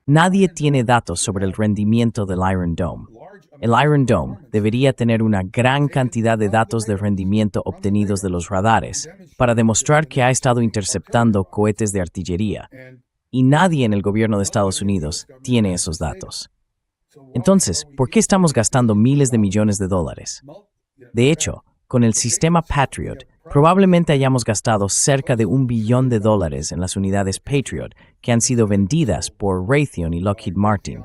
Nadie tiene datos sobre el rendimiento del Iron Dome. El Iron Dome debería tener una gran cantidad de datos de rendimiento obtenidos de los radares para demostrar que ha estado interceptando cohetes de artillería, y nadie en el gobierno de Estados Unidos tiene esos datos. Entonces, ¿por qué estamos gastando miles de millones de dólares? De hecho, con el sistema Patriot, probablemente hayamos gastado cerca de $1 billón en las unidades Patriot que han sido vendidas por Raytheon y Lockheed Martin.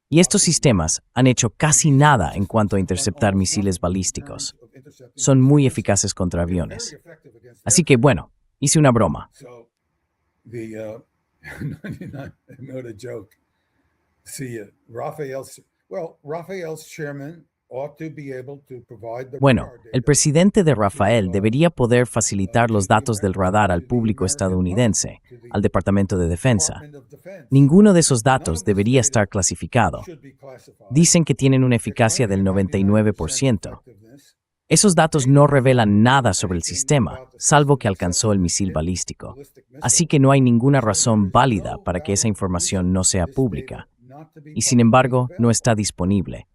Y estos sistemas han hecho casi nada en cuanto a interceptar misiles balísticos. Son muy eficaces contra aviones. Así que, bueno, hice una broma. Bueno, el presidente de Rafael debería poder facilitar los datos del radar al público estadounidense, al Departamento de Defensa. Ninguno de esos datos debería estar clasificado. Dicen que tienen una eficacia del 99%. Esos datos no revelan nada sobre el sistema, salvo que alcanzó el misil balístico. Así que no hay ninguna razón válida para que esa información no sea pública. Y sin embargo, no está disponible.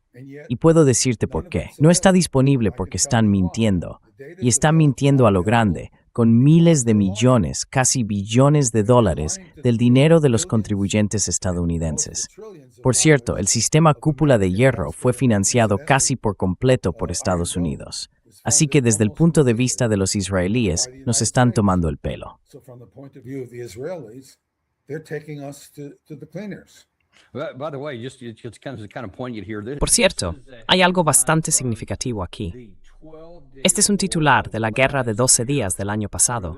Y puedo decirte por qué. No está disponible porque están mintiendo. Y están mintiendo a lo grande, con miles de millones, casi billones de dólares del dinero de los contribuyentes estadounidenses. Por cierto, el sistema Cúpula de Hierro fue financiado casi por completo por Estados Unidos. Así que desde el punto de vista de los israelíes, nos están tomando el pelo. Por cierto, hay algo bastante significativo aquí. Este es un titular de la Guerra de 12 días del año pasado,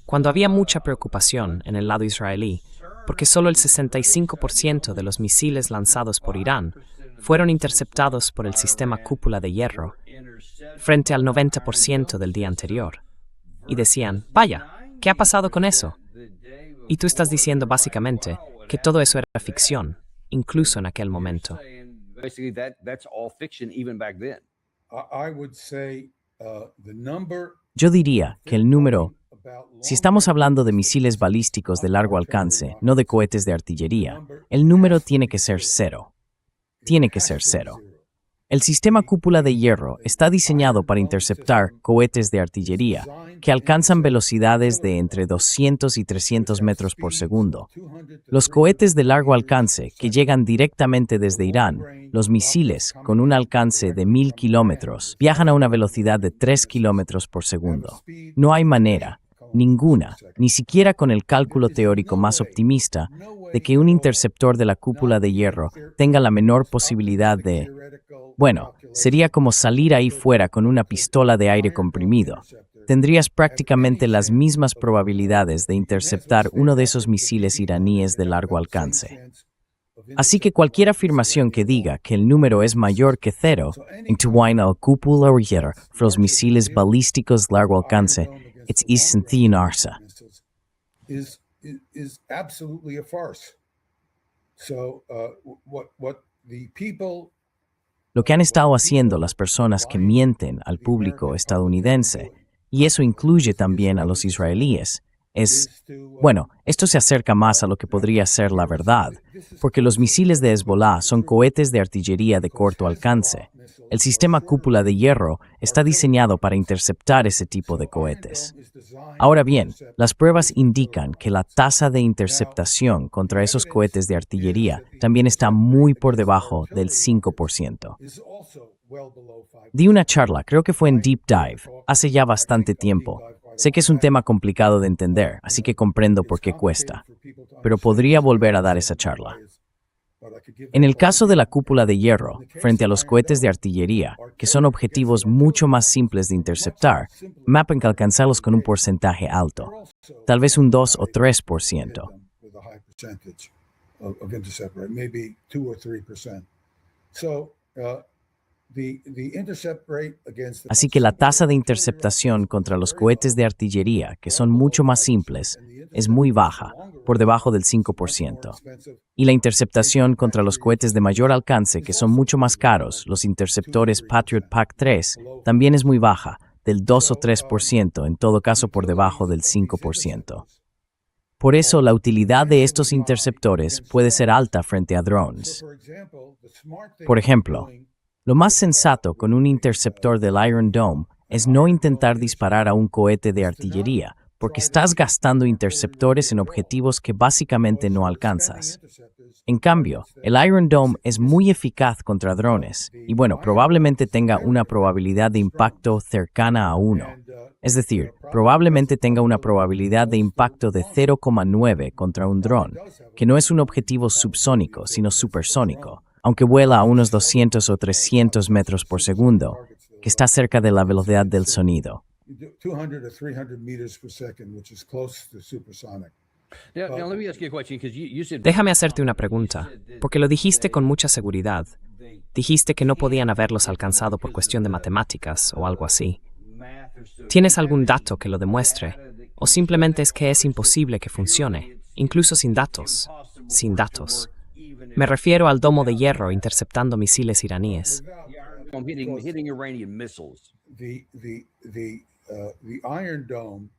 cuando había mucha preocupación en el lado israelí, porque solo el 65% de los misiles lanzados por Irán fueron interceptados por el sistema Cúpula de Hierro, frente al 90% del día anterior. Y decían, vaya, ¿qué ha pasado con eso? Y tú estás diciendo básicamente que todo eso era ficción, incluso en aquel momento. Yo diría que el número, si estamos hablando de misiles balísticos de largo alcance, no de cohetes de artillería, el número tiene que ser 0. Tiene que ser 0. El sistema Cúpula de Hierro está diseñado para interceptar cohetes de artillería que alcanzan velocidades de entre 200 y 300 metros por segundo. Los cohetes de largo alcance que llegan directamente desde Irán, los misiles con un alcance de 1000 kilómetros, viajan a una velocidad de 3 kilómetros por segundo. No hay manera, ninguna, ni siquiera con el cálculo teórico más optimista, de que un interceptor de la Cúpula de Hierro tenga la menor posibilidad de... Bueno, sería como salir ahí fuera con una pistola de aire comprimido. Tendrías prácticamente las mismas probabilidades de interceptar uno de esos misiles iraníes de largo alcance. Así que cualquier afirmación que diga que el número es mayor que 0, en al Cúpula de Hierro, los misiles balísticos de largo alcance, es incendiarse. Is absolutely a farce. So, what the people... Lo que han estado haciendo las personas que mienten al público estadounidense, y eso incluye también a los israelíes, es, bueno, esto se acerca más a lo que podría ser la verdad, porque los misiles de Hezbollah son cohetes de artillería de corto alcance. El sistema Cúpula de Hierro está diseñado para interceptar ese tipo de cohetes. Ahora bien, las pruebas indican que la tasa de interceptación contra esos cohetes de artillería también está muy por debajo del 5%. Di una charla, creo que fue en Deep Dive, hace ya bastante tiempo. Sé que es un tema complicado de entender, así que comprendo por qué cuesta, pero podría volver a dar esa charla. En el caso de la Cúpula de Hierro, frente a los cohetes de artillería, que son objetivos mucho más simples de interceptar, mapan que alcanzarlos con un porcentaje alto, tal vez un 2 o 3%. Así que la tasa de interceptación contra los cohetes de artillería, que son mucho más simples, es muy baja, por debajo del 5%. Y la interceptación contra los cohetes de mayor alcance, que son mucho más caros, los interceptores Patriot PAC-3, también es muy baja, del 2 o 3%, en todo caso por debajo del 5%. Por eso, la utilidad de estos interceptores puede ser alta frente a drones. Por ejemplo, lo más sensato con un interceptor del Iron Dome es no intentar disparar a un cohete de artillería, porque estás gastando interceptores en objetivos que básicamente no alcanzas. En cambio, el Iron Dome es muy eficaz contra drones y probablemente tenga una probabilidad de impacto cercana a 1. Es decir, probablemente tenga una probabilidad de impacto de 0,9 contra un dron, que no es un objetivo subsónico, sino supersónico, aunque vuela a unos 200 o 300 metros por segundo, que está cerca de la velocidad del sonido. 200 to 300 meters per second, which is close to supersonic. Déjame hacerte una pregunta, porque lo dijiste con mucha seguridad. Dijiste que no podían haberlos alcanzado por cuestión de matemáticas o algo así. ¿Tienes algún dato que lo demuestre? ¿O simplemente es que es imposible que funcione, incluso sin datos? Sin datos. Me refiero al domo de hierro interceptando misiles iraníes. The Iron Dome.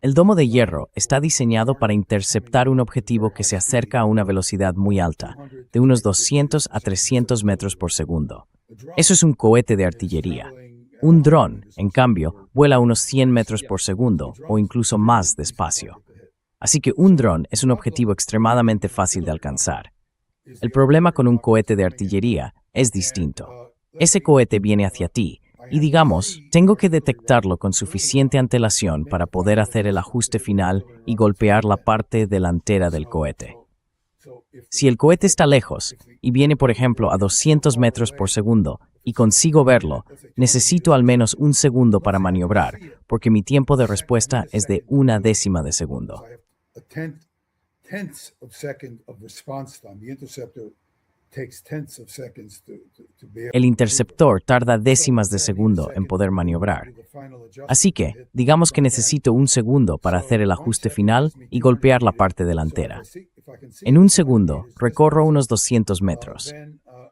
El domo de hierro está diseñado para interceptar un objetivo que se acerca a una velocidad muy alta, de unos 200 a 300 metros por segundo. Eso es un cohete de artillería. Un dron, en cambio, vuela a unos 100 metros por segundo o incluso más despacio. Así que un dron es un objetivo extremadamente fácil de alcanzar. El problema con un cohete de artillería es distinto. Ese cohete viene hacia ti, y digamos, tengo que detectarlo con suficiente antelación para poder hacer el ajuste final y golpear la parte delantera del cohete. Si el cohete está lejos y viene, por ejemplo, a 200 metros por segundo y consigo verlo, necesito al menos un segundo para maniobrar, porque mi tiempo de respuesta es de 1/10 de segundo. El interceptor tarda décimas de segundo en poder maniobrar. Así que, digamos que necesito un segundo para hacer el ajuste final y golpear la parte delantera. En un segundo, recorro unos 200 metros.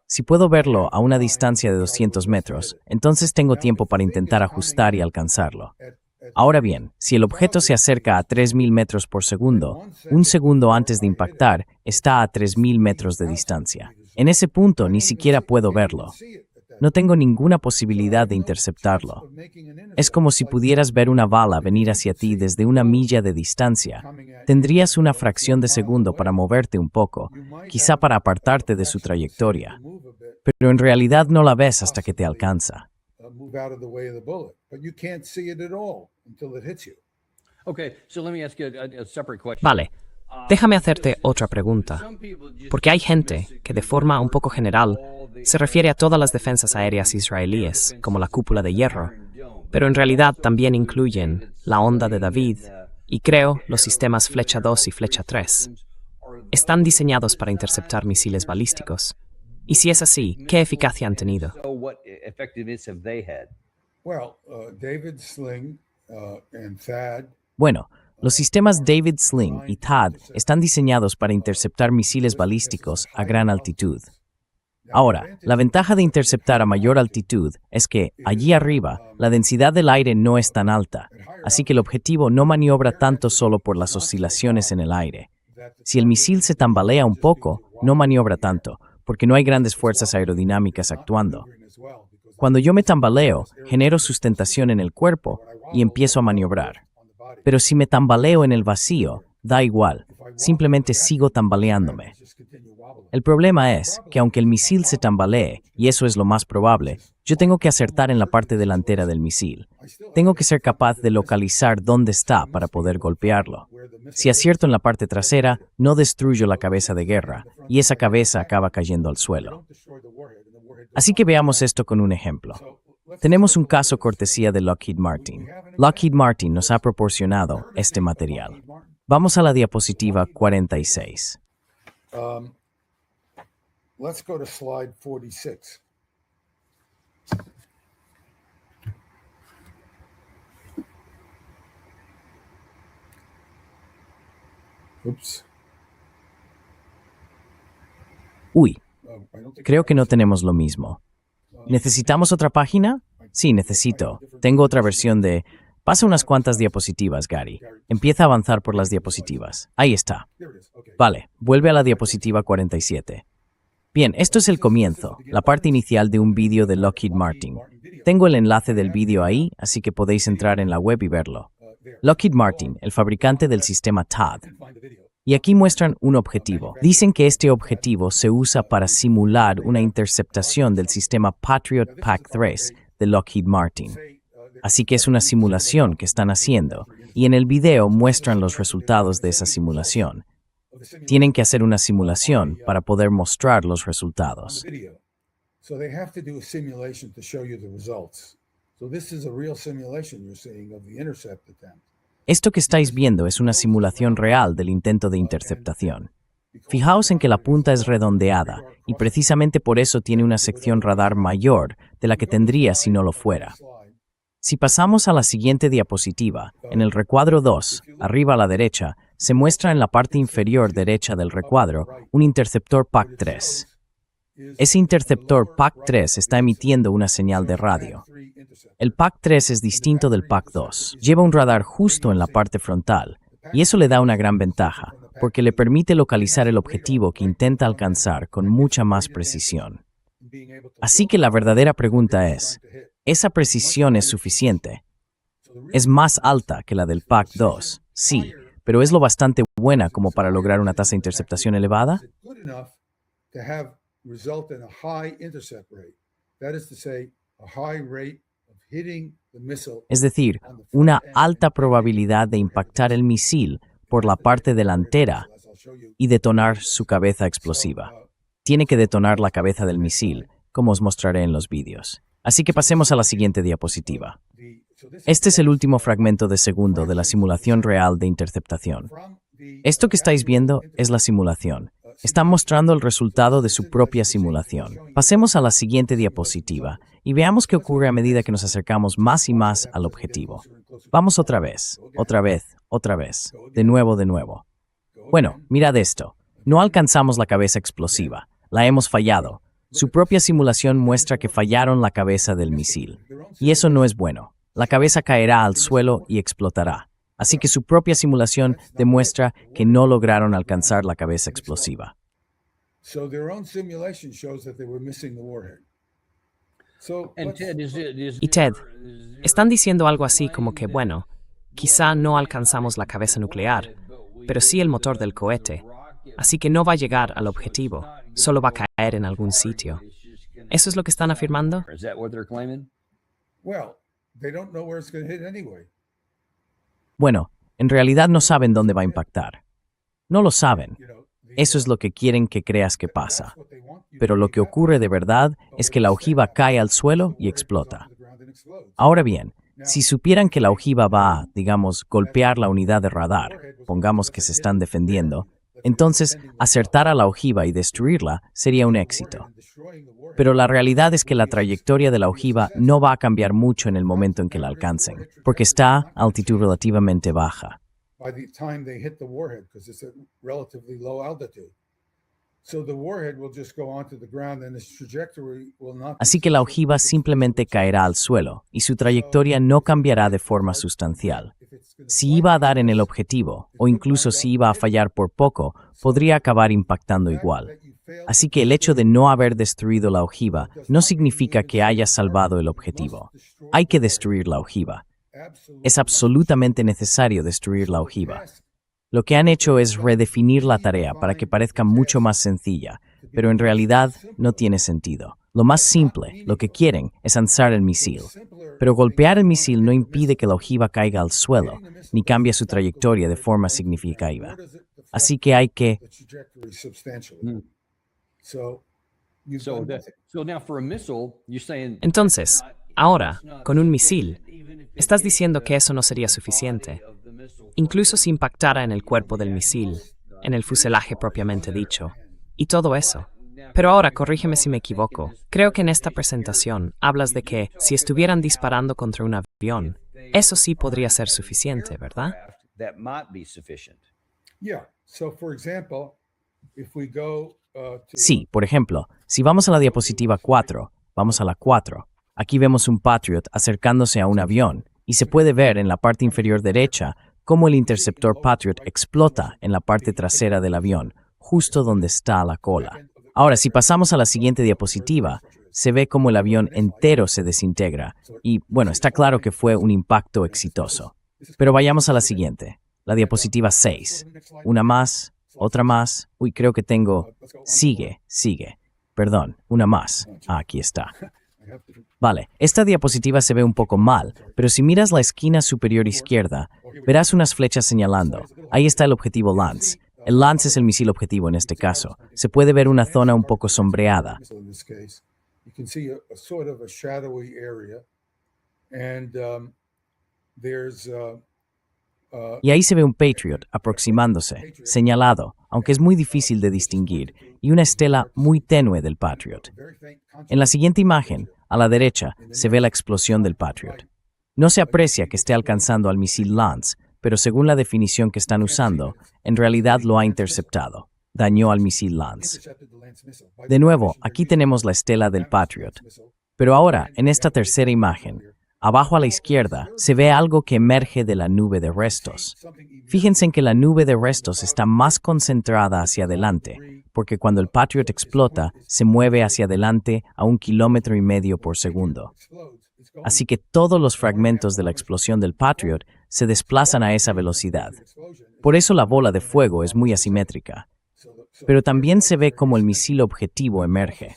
Si puedo verlo a una distancia de 200 metros, entonces tengo tiempo para intentar ajustar y alcanzarlo. Ahora bien, si el objeto se acerca a 3.000 metros por segundo, un segundo antes de impactar, está a 3.000 metros de distancia. En ese punto ni siquiera puedo verlo. No tengo ninguna posibilidad de interceptarlo. Es como si pudieras ver una bala venir hacia ti desde 1 milla de distancia. Tendrías una fracción de segundo para moverte un poco, quizá para apartarte de su trayectoria. Pero en realidad no la ves hasta que te alcanza. Vale, déjame hacerte otra pregunta, porque hay gente que de forma un poco general se refiere a todas las defensas aéreas israelíes como la cúpula de hierro, pero en realidad también incluyen la onda de David y creo los sistemas Flecha 2 y Flecha 3. Están diseñados para interceptar misiles balísticos. Y si es así, ¿qué eficacia han tenido? Bueno, los sistemas David Sling y THAAD están diseñados para interceptar misiles balísticos a gran altitud. Ahora, la ventaja de interceptar a mayor altitud es que, allí arriba, la densidad del aire no es tan alta, así que el objetivo no maniobra tanto solo por las oscilaciones en el aire. Si el misil se tambalea un poco, no maniobra tanto, porque no hay grandes fuerzas aerodinámicas actuando. Cuando yo me tambaleo, genero sustentación en el cuerpo y empiezo a maniobrar. Pero si me tambaleo en el vacío, da igual, simplemente sigo tambaleándome. El problema es que aunque el misil se tambalee, y eso es lo más probable, yo tengo que acertar en la parte delantera del misil. Tengo que ser capaz de localizar dónde está para poder golpearlo. Si acierto en la parte trasera, no destruyo la cabeza de guerra, y esa cabeza acaba cayendo al suelo. Así que veamos esto con un ejemplo. Tenemos un caso cortesía de Lockheed Martin. Lockheed Martin nos ha proporcionado este material. Vamos a la diapositiva 46. Let's go to slide 46. Oops. Uy, creo que no tenemos lo mismo. ¿Necesitamos otra página? Sí, necesito. Tengo otra versión de... Pasa unas cuantas diapositivas, Gary. Empieza a avanzar por las diapositivas. Ahí está. Vale, vuelve a la diapositiva 47. Bien, esto es el comienzo, la parte inicial de un vídeo de Lockheed Martin. Tengo el enlace del vídeo ahí, así que podéis entrar en la web y verlo. Lockheed Martin, el fabricante del sistema THAAD. Y aquí muestran un objetivo. Dicen que este objetivo se usa para simular una interceptación del sistema Patriot PAC-3 de Lockheed Martin. Así que es una simulación que están haciendo, y en el video muestran los resultados de esa simulación. Tienen que hacer una simulación para poder mostrar los resultados. So they have to do a simulation to show you the results. So this is a real simulation you're seeing of the intercept attempt. Esto que estáis viendo es una simulación real del intento de interceptación. Fijaos en que la punta es redondeada y precisamente por eso tiene una sección radar mayor de la que tendría si no lo fuera. Si pasamos a la siguiente diapositiva, en el recuadro 2, arriba a la derecha, se muestra en la parte inferior derecha del recuadro un interceptor PAC-3. Ese interceptor PAC-3 está emitiendo una señal de radio. El PAC-3 es distinto del PAC-2. Lleva un radar justo en la parte frontal, y eso le da una gran ventaja, porque le permite localizar el objetivo que intenta alcanzar con mucha más precisión. Así que la verdadera pregunta es, ¿esa precisión es suficiente? ¿Es más alta que la del PAC-2? Sí, pero ¿es lo bastante buena como para lograr una tasa de interceptación elevada? Result in a high intercept rate. That is to say, a high rate of hitting the missile. Es decir, una alta probabilidad de impactar el misil por la parte delantera y detonar su cabeza explosiva. Tiene que detonar la cabeza del misil, como os mostraré en los vídeos. Así que pasemos a la siguiente diapositiva. Este es el último fragmento de segundo de la simulación real de interceptación. Esto que estáis viendo es la simulación. Están mostrando el resultado de su propia simulación. Pasemos a la siguiente diapositiva y veamos qué ocurre a medida que nos acercamos más y más al objetivo. Vamos otra vez, de nuevo. Bueno, mirad esto. No alcanzamos la cabeza explosiva. La hemos fallado. Su propia simulación muestra que fallaron la cabeza del misil. Y eso no es bueno. La cabeza caerá al suelo y explotará. Así que su propia simulación demuestra que no lograron alcanzar la cabeza explosiva. Y Ted, están diciendo algo así como que, bueno, quizá no alcanzamos la cabeza nuclear, pero sí el motor del cohete, así que no va a llegar al objetivo, solo va a caer en algún sitio. ¿Eso es lo que están afirmando? Bueno, en realidad no saben dónde va a impactar. No lo saben. Eso es lo que quieren que creas que pasa. Pero lo que ocurre de verdad es que la ojiva cae al suelo y explota. Ahora bien, si supieran que la ojiva va a, digamos, golpear la unidad de radar, pongamos que se están defendiendo, entonces acertar a la ojiva y destruirla sería un éxito. Pero la realidad es que la trayectoria de la ojiva no va a cambiar mucho en el momento en que la alcancen, porque está a altitud relativamente baja. Así que la ojiva simplemente caerá al suelo y su trayectoria no cambiará de forma sustancial. Si iba a dar en el objetivo, o incluso si iba a fallar por poco, podría acabar impactando igual. Así que el hecho de no haber destruido la ojiva no significa que hayas salvado el objetivo. Hay que destruir la ojiva. Es absolutamente necesario destruir la ojiva. Lo que han hecho es redefinir la tarea para que parezca mucho más sencilla, pero en realidad no tiene sentido. Lo más simple, lo que quieren, es lanzar el misil. Pero golpear el misil no impide que la ojiva caiga al suelo, ni cambie su trayectoria de forma significativa. Así que hay que... Entonces, ahora, con un misil, estás diciendo que eso no sería suficiente. Incluso si impactara en el cuerpo del misil, en el fuselaje propiamente dicho, y todo eso. Pero ahora, corrígeme si me equivoco. Creo que en esta presentación hablas de que si estuvieran disparando contra un avión, eso sí podría ser suficiente, ¿verdad? Sí, por ejemplo, si vamos a la diapositiva 4, vamos a la 4. Aquí vemos un Patriot acercándose a un avión y se puede ver en la parte inferior derecha cómo el interceptor Patriot explota en la parte trasera del avión, justo donde está la cola. Ahora, si pasamos a la siguiente diapositiva, se ve cómo el avión entero se desintegra y, bueno, está claro que fue un impacto exitoso. Pero vayamos a la siguiente, la diapositiva 6. Una más, otra más. Uy, creo que tengo... Sigue. Perdón, una más. Aquí está. Vale, esta diapositiva se ve un poco mal, pero si miras la esquina superior izquierda, verás unas flechas señalando. Ahí está el objetivo Lance. El Lance es el misil objetivo en este caso. Se puede ver una zona un poco sombreada. Y ahí se ve un Patriot aproximándose, señalado, aunque es muy difícil de distinguir, y una estela muy tenue del Patriot. En la siguiente imagen, a la derecha, se ve la explosión del Patriot. No se aprecia que esté alcanzando al misil Lance, pero según la definición que están usando, en realidad lo ha interceptado. Dañó al misil Lance. De nuevo, aquí tenemos la estela del Patriot. Pero ahora, en esta tercera imagen, abajo a la izquierda, se ve algo que emerge de la nube de restos. Fíjense en que la nube de restos está más concentrada hacia adelante, porque cuando el Patriot explota, se mueve hacia adelante a 1,5 kilómetros por segundo. Así que todos los fragmentos de la explosión del Patriot se desplazan a esa velocidad. Por eso la bola de fuego es muy asimétrica. Pero también se ve como el misil objetivo emerge.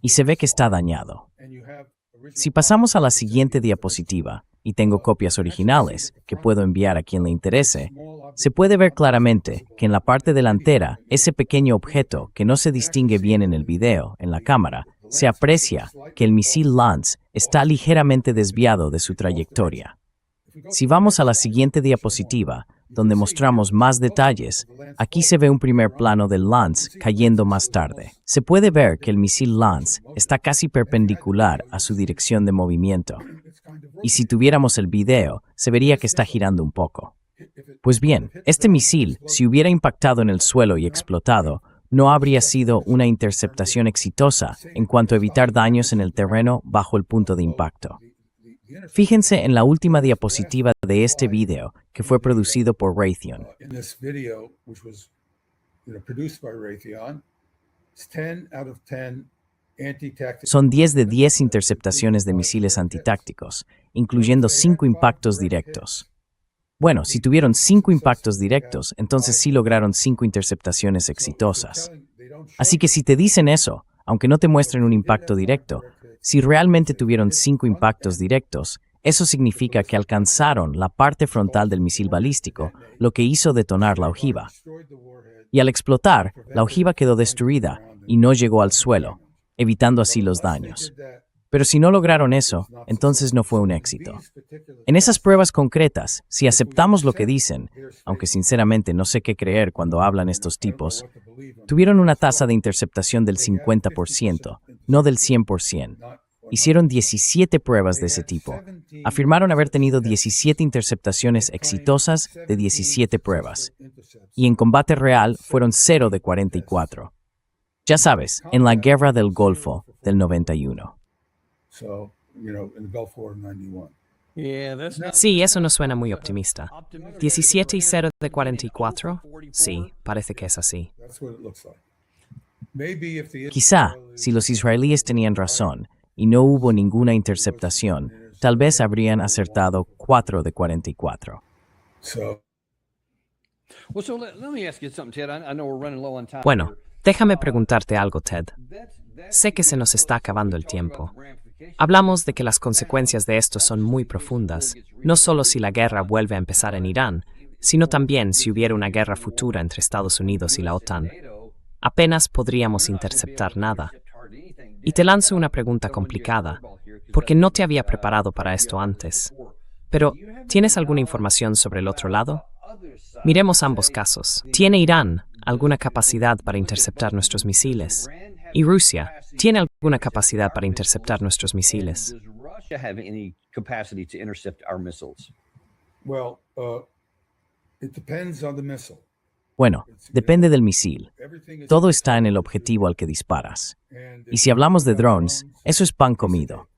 Y se ve que está dañado. Si pasamos a la siguiente diapositiva, y tengo copias originales que puedo enviar a quien le interese, se puede ver claramente que en la parte delantera, ese pequeño objeto que no se distingue bien en el video, en la cámara, se aprecia que el misil Lance está ligeramente desviado de su trayectoria. Si vamos a la siguiente diapositiva, donde mostramos más detalles, aquí se ve un primer plano del Lance cayendo más tarde. Se puede ver que el misil Lance está casi perpendicular a su dirección de movimiento. Y si tuviéramos el video, se vería que está girando un poco. Pues bien, este misil, si hubiera impactado en el suelo y explotado, no habría sido una interceptación exitosa en cuanto a evitar daños en el terreno bajo el punto de impacto. Fíjense en la última diapositiva de este video, que fue producido por Raytheon. Son 10 de 10 interceptaciones de misiles antitácticos, incluyendo 5 impactos directos. Bueno, si tuvieron 5 impactos directos, entonces sí lograron 5 interceptaciones exitosas. Así que si te dicen eso, aunque no te muestren un impacto directo, si realmente tuvieron 5 impactos directos, eso significa que alcanzaron la parte frontal del misil balístico, lo que hizo detonar la ojiva. Y al explotar, la ojiva quedó destruida y no llegó al suelo, evitando así los daños. Pero si no lograron eso, entonces no fue un éxito. En esas pruebas concretas, si aceptamos lo que dicen, aunque sinceramente no sé qué creer cuando hablan estos tipos, tuvieron una tasa de interceptación del 50%, no del 100%. Hicieron 17 pruebas de ese tipo. Afirmaron haber tenido 17 interceptaciones exitosas de 17 pruebas. Y en combate real fueron 0 de 44. Ya sabes, en la Guerra del Golfo del 91. Sí, eso no suena muy optimista. 17 y 0 de 44. Sí, parece que es así. Quizá, si los israelíes tenían razón y no hubo ninguna interceptación, tal vez habrían acertado 4 de 44. Bueno, déjame preguntarte algo, Ted. Sé que se nos está acabando el tiempo. Hablamos de que las consecuencias de esto son muy profundas, no solo si la guerra vuelve a empezar en Irán, sino también si hubiera una guerra futura entre Estados Unidos y la OTAN. Apenas podríamos interceptar nada. Y te lanzo una pregunta complicada, porque no te había preparado para esto antes. Pero, ¿tienes alguna información sobre el otro lado? Miremos ambos casos. ¿Tiene Irán alguna capacidad para interceptar nuestros misiles? ¿Y Rusia tiene alguna capacidad para interceptar nuestros misiles? Bueno, depende del misil. Todo está en el objetivo al que disparas. Y si hablamos de drones, eso es pan comido.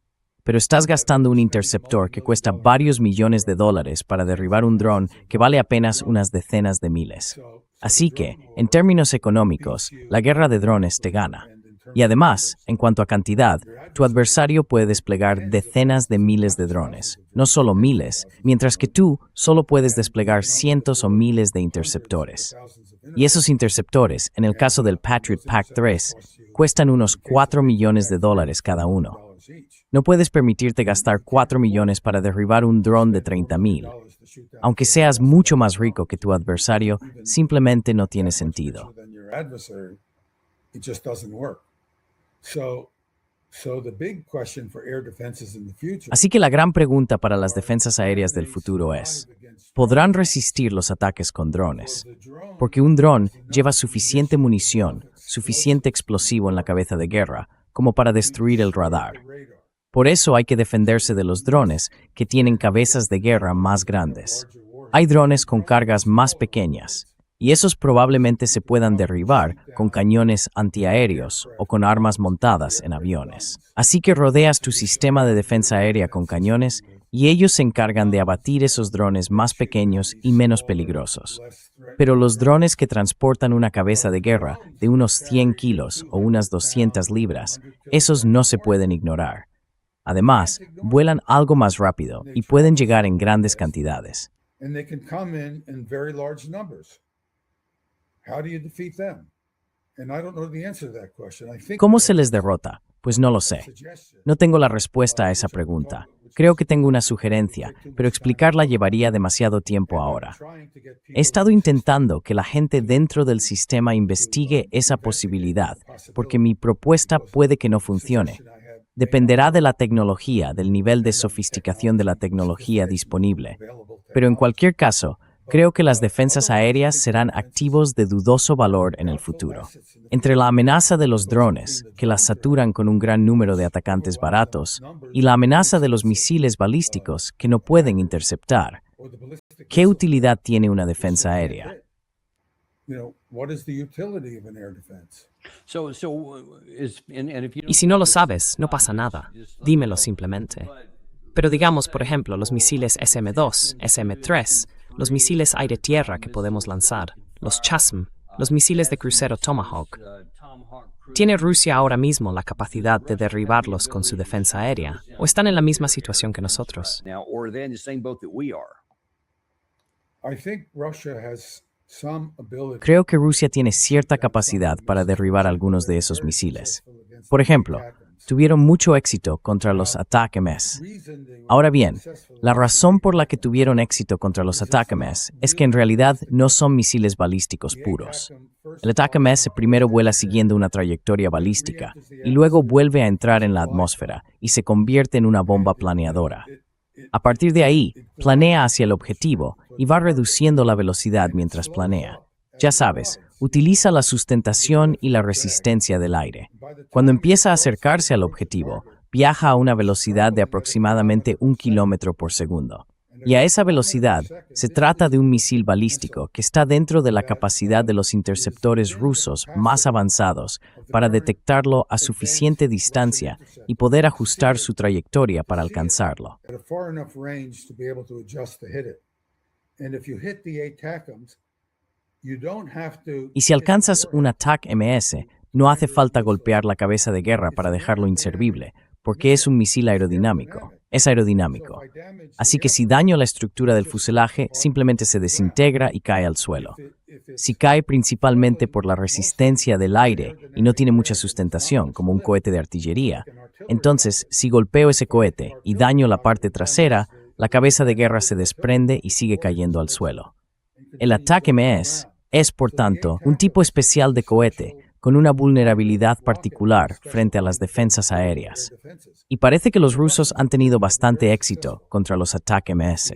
Pero estás gastando un interceptor que cuesta varios millones de dólares para derribar un dron que vale apenas unas decenas de miles. Así que, en términos económicos, la guerra de drones te gana. Y además, en cuanto a cantidad, tu adversario puede desplegar decenas de miles de drones, no solo miles, mientras que tú solo puedes desplegar cientos o miles de interceptores. Y esos interceptores, en el caso del Patriot Pac-3, cuestan unos 4 millones de dólares cada uno. No puedes permitirte gastar 4 millones para derribar un dron de 30,000. Aunque seas mucho más rico que tu adversario, simplemente no tiene sentido. Así que la gran pregunta para las defensas aéreas del futuro es, ¿podrán resistir los ataques con drones? Porque un dron lleva suficiente munición, suficiente explosivo en la cabeza de guerra, como para destruir el radar. Por eso hay que defenderse de los drones que tienen cabezas de guerra más grandes. Hay drones con cargas más pequeñas, y esos probablemente se puedan derribar con cañones antiaéreos o con armas montadas en aviones. Así que rodeas tu sistema de defensa aérea con cañones y ellos se encargan de abatir esos drones más pequeños y menos peligrosos. Pero los drones que transportan una cabeza de guerra de unos 100 kilos o unas 200 libras, esos no se pueden ignorar. Además, vuelan algo más rápido y pueden llegar en grandes cantidades. ¿Cómo se les derrota? Pues no lo sé. No tengo la respuesta a esa pregunta. Creo que tengo una sugerencia, pero explicarla llevaría demasiado tiempo ahora. He estado intentando que la gente dentro del sistema investigue esa posibilidad, porque mi propuesta puede que no funcione. Dependerá de la tecnología, del nivel de sofisticación de la tecnología disponible. Pero en cualquier caso, creo que las defensas aéreas serán activos de dudoso valor en el futuro. Entre la amenaza de los drones, que las saturan con un gran número de atacantes baratos, y la amenaza de los misiles balísticos que no pueden interceptar, ¿qué utilidad tiene una defensa aérea? Y si no lo sabes, no pasa nada. Dímelo simplemente. Pero digamos, por ejemplo, los misiles SM-2, SM-3, los misiles aire-tierra que podemos lanzar, los CHASM, los misiles de crucero Tomahawk. ¿Tiene Rusia ahora mismo la capacidad de derribarlos con su defensa aérea? ¿O están en la misma situación que nosotros? Creo que Rusia tiene cierta capacidad para derribar algunos de esos misiles. Por ejemplo, tuvieron mucho éxito contra los ATACMS. Ahora bien, la razón por la que tuvieron éxito contra los ATACMS es que en realidad no son misiles balísticos puros. El ATACMS primero vuela siguiendo una trayectoria balística y luego vuelve a entrar en la atmósfera y se convierte en una bomba planeadora. A partir de ahí, planea hacia el objetivo y va reduciendo la velocidad mientras planea. Ya sabes, utiliza la sustentación y la resistencia del aire. Cuando empieza a acercarse al objetivo, viaja a una velocidad de aproximadamente 1 kilómetro por segundo. Y a esa velocidad, se trata de un misil balístico que está dentro de la capacidad de los interceptores rusos más avanzados para detectarlo a suficiente distancia y poder ajustar su trayectoria para alcanzarlo. Y si alcanzas un ATACMS, no hace falta golpear la cabeza de guerra para dejarlo inservible, porque es un misil aerodinámico. Es aerodinámico. Así que si daño la estructura del fuselaje, simplemente se desintegra y cae al suelo. Si cae principalmente por la resistencia del aire y no tiene mucha sustentación, como un cohete de artillería, entonces, si golpeo ese cohete y daño la parte trasera, la cabeza de guerra se desprende y sigue cayendo al suelo. El ATACMS es, por tanto, un tipo especial de cohete con una vulnerabilidad particular frente a las defensas aéreas. Y parece que los rusos han tenido bastante éxito contra los ATACMS.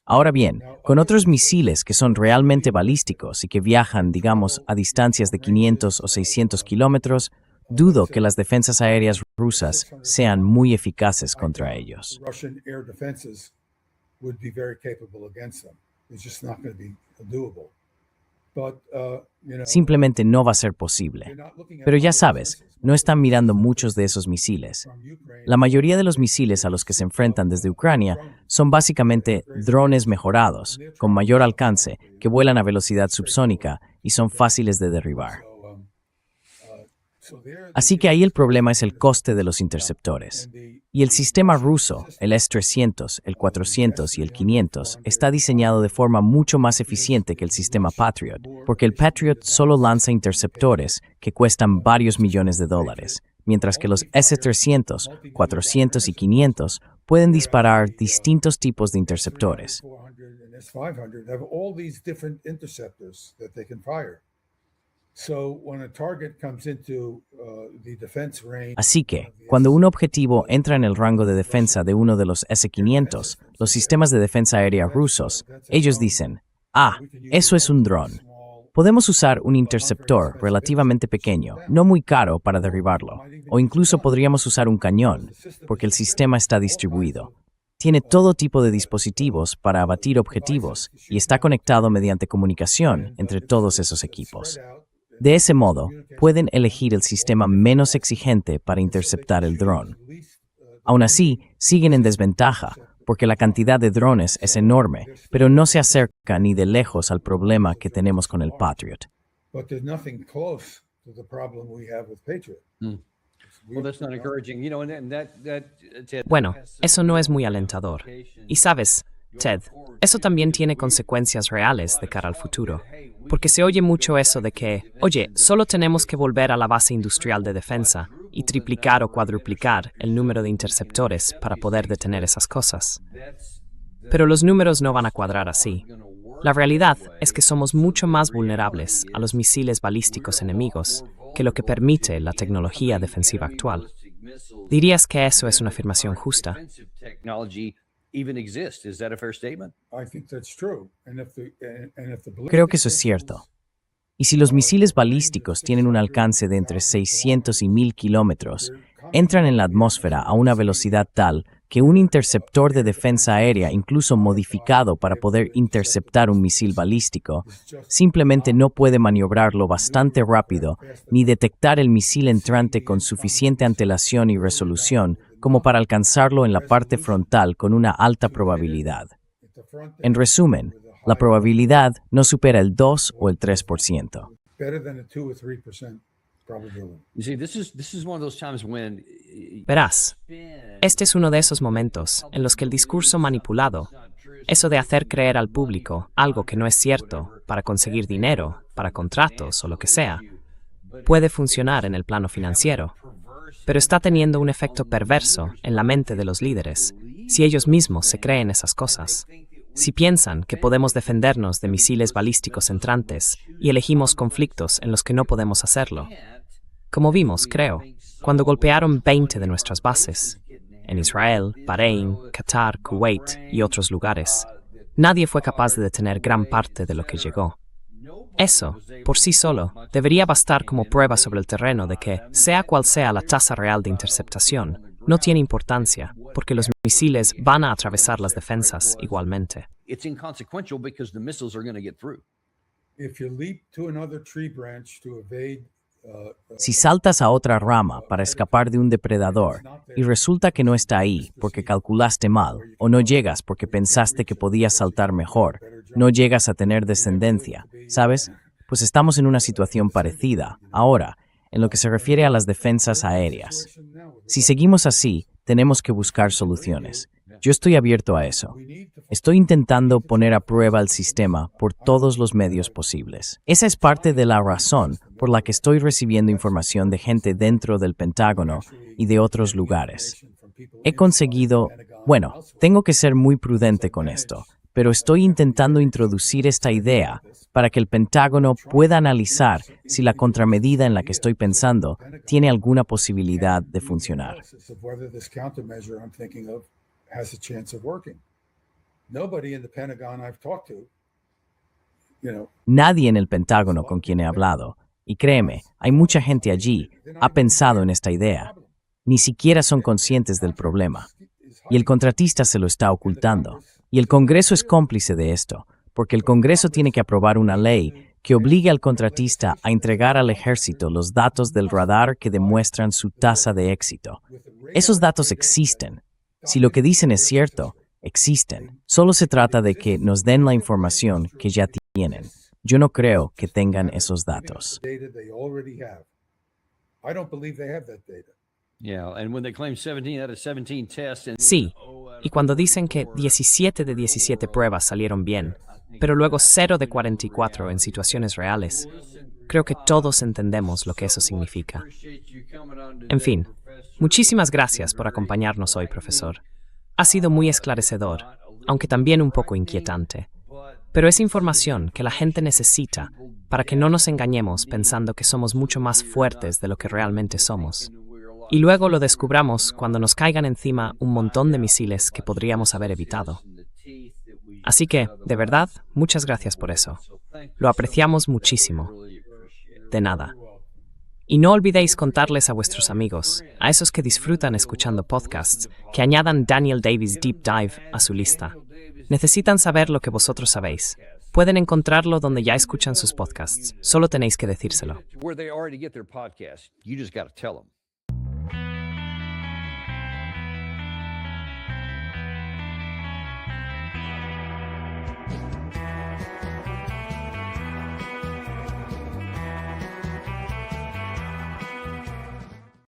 Ahora bien, con otros misiles que son realmente balísticos y que viajan, digamos, a distancias de 500 o 600 kilómetros, dudo que las defensas aéreas rusas sean muy eficaces contra ellos. Simplemente no va a ser posible. Pero ya sabes, no están mirando muchos de esos misiles. La mayoría de los misiles a los que se enfrentan desde Ucrania son básicamente drones mejorados, con mayor alcance, que vuelan a velocidad subsónica y son fáciles de derribar. Así que ahí el problema es el coste de los interceptores. Y el sistema ruso, el S-300, el 400 y el 500, está diseñado de forma mucho más eficiente que el sistema Patriot, porque el Patriot solo lanza interceptores que cuestan varios millones de dólares, mientras que los S-300, 400 y 500 pueden disparar distintos tipos de interceptores. Así que, cuando un objetivo entra en el rango de defensa de uno de los S-500, los sistemas de defensa aérea rusos, ellos dicen, eso es un dron. Podemos usar un interceptor relativamente pequeño, no muy caro para derribarlo, o incluso podríamos usar un cañón, porque el sistema está distribuido. Tiene todo tipo de dispositivos para abatir objetivos y está conectado mediante comunicación entre todos esos equipos. De ese modo, pueden elegir el sistema menos exigente para interceptar el dron. Aún así, siguen en desventaja, porque la cantidad de drones es enorme, pero no se acerca ni de lejos al problema que tenemos con el Patriot. Bueno, eso no es muy alentador. Y sabes, Ted, eso también tiene consecuencias reales de cara al futuro. Porque se oye mucho eso de que, oye, solo tenemos que volver a la base industrial de defensa y triplicar o cuadruplicar el número de interceptores para poder detener esas cosas. Pero los números no van a cuadrar así. La realidad es que somos mucho más vulnerables a los misiles balísticos enemigos que lo que permite la tecnología defensiva actual. ¿Dirías que eso es una afirmación justa? Creo que eso es cierto. Y si los misiles balísticos tienen un alcance de entre 600 y 1000 kilómetros, entran en la atmósfera a una velocidad tal que un interceptor de defensa aérea, incluso modificado para poder interceptar un misil balístico, simplemente no puede maniobrarlo bastante rápido ni detectar el misil entrante con suficiente antelación y resolución como para alcanzarlo en la parte frontal con una alta probabilidad. En resumen, la probabilidad no supera el 2 o el 3%. Verás, este es uno de esos momentos en los que el discurso manipulado, eso de hacer creer al público algo que no es cierto para conseguir dinero, para contratos o lo que sea, puede funcionar en el plano financiero, pero está teniendo un efecto perverso en la mente de los líderes si ellos mismos se creen esas cosas. Si piensan que podemos defendernos de misiles balísticos entrantes y elegimos conflictos en los que no podemos hacerlo. Como vimos, creo, cuando golpearon 20 de nuestras bases, en Israel, Bahrein, Qatar, Kuwait y otros lugares, nadie fue capaz de detener gran parte de lo que llegó. Eso, por sí solo, debería bastar como prueba sobre el terreno de que, sea cual sea la tasa real de interceptación, no tiene importancia, porque los misiles van a atravesar las defensas igualmente. Si saltas a otra rama para escapar de un depredador y resulta que no está ahí porque calculaste mal o no llegas porque pensaste que podías saltar mejor, no llegas a tener descendencia, ¿sabes? Pues estamos en una situación parecida, ahora, en lo que se refiere a las defensas aéreas. Si seguimos así, tenemos que buscar soluciones. Yo estoy abierto a eso. Estoy intentando poner a prueba el sistema por todos los medios posibles. Esa es parte de la razón por la que estoy recibiendo información de gente dentro del Pentágono y de otros lugares. He conseguido, tengo que ser muy prudente con esto, pero estoy intentando introducir esta idea para que el Pentágono pueda analizar si la contramedida en la que estoy pensando tiene alguna posibilidad de funcionar. Nadie en el Pentágono con quien he hablado, y créeme, hay mucha gente allí, ha pensado en esta idea. Ni siquiera son conscientes del problema. Y el contratista se lo está ocultando. Y el Congreso es cómplice de esto, porque el Congreso tiene que aprobar una ley que obligue al contratista a entregar al ejército los datos del radar que demuestran su tasa de éxito. Esos datos existen. Si lo que dicen es cierto, existen. Solo se trata de que nos den la información que ya tienen. Yo no creo que tengan esos datos. Sí, y cuando dicen que 17 de 17 pruebas salieron bien, pero luego 0 de 44 en situaciones reales, creo que todos entendemos lo que eso significa. En fin, muchísimas gracias por acompañarnos hoy, profesor. Ha sido muy esclarecedor, aunque también un poco inquietante. Pero es información que la gente necesita para que no nos engañemos pensando que somos mucho más fuertes de lo que realmente somos. Y luego lo descubramos cuando nos caigan encima un montón de misiles que podríamos haber evitado. Así que, de verdad, muchas gracias por eso. Lo apreciamos muchísimo. De nada. Y no olvidéis contarles a vuestros amigos, a esos que disfrutan escuchando podcasts, que añadan Daniel Davis Deep Dive a su lista. Necesitan saber lo que vosotros sabéis. Pueden encontrarlo donde ya escuchan sus podcasts. Solo tenéis que decírselo.